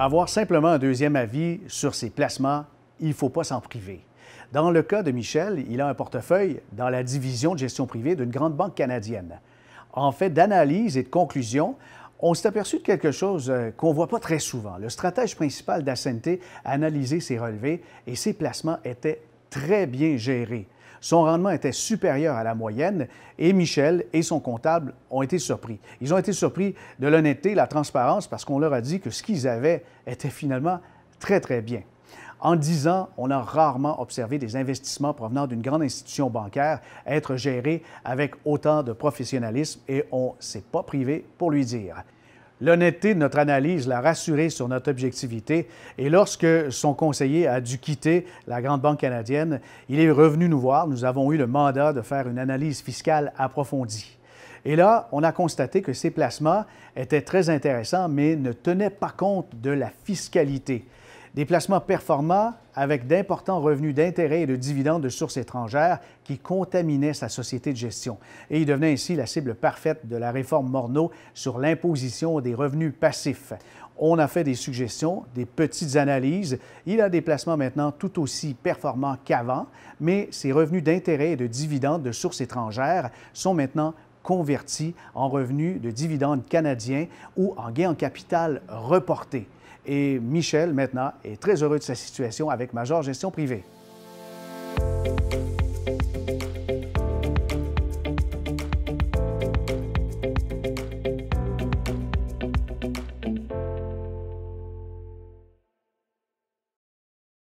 Avoir simplement un deuxième avis sur ses placements, il ne faut pas s'en priver. Dans le cas de Michel, il a un portefeuille dans la division de gestion privée d'une grande banque canadienne. En fait d'analyse et de conclusion, on s'est aperçu de quelque chose qu'on ne voit pas très souvent. Le stratège principal d'Ascenté a analysé ses relevés et ses placements étaient très bien gérés. Son rendement était supérieur à la moyenne et Michel et son comptable ont été surpris. Ils ont été surpris de l'honnêteté, la transparence, parce qu'on leur a dit que ce qu'ils avaient était finalement très, très bien. En 10 ans, on a rarement observé des investissements provenant d'une grande institution bancaire être gérés avec autant de professionnalisme et on ne s'est pas privé pour lui dire. L'honnêteté de notre analyse l'a rassuré sur notre objectivité et lorsque son conseiller a dû quitter la grande banque canadienne, il est revenu nous voir. Nous avons eu le mandat de faire une analyse fiscale approfondie. Et là, on a constaté que ces placements étaient très intéressants, mais ne tenaient pas compte de la fiscalité. Des placements performants avec d'importants revenus d'intérêts et de dividendes de sources étrangères qui contaminaient sa société de gestion. Et il devenait ainsi la cible parfaite de la réforme Morneau sur l'imposition des revenus passifs. On a fait des suggestions, des petites analyses. Il a des placements maintenant tout aussi performants qu'avant, mais ses revenus d'intérêts et de dividendes de sources étrangères sont maintenant convertis en revenus de dividendes canadiens ou en gains en capital reportés. Et Michel, maintenant, est très heureux de sa situation avec Major Gestion Privée.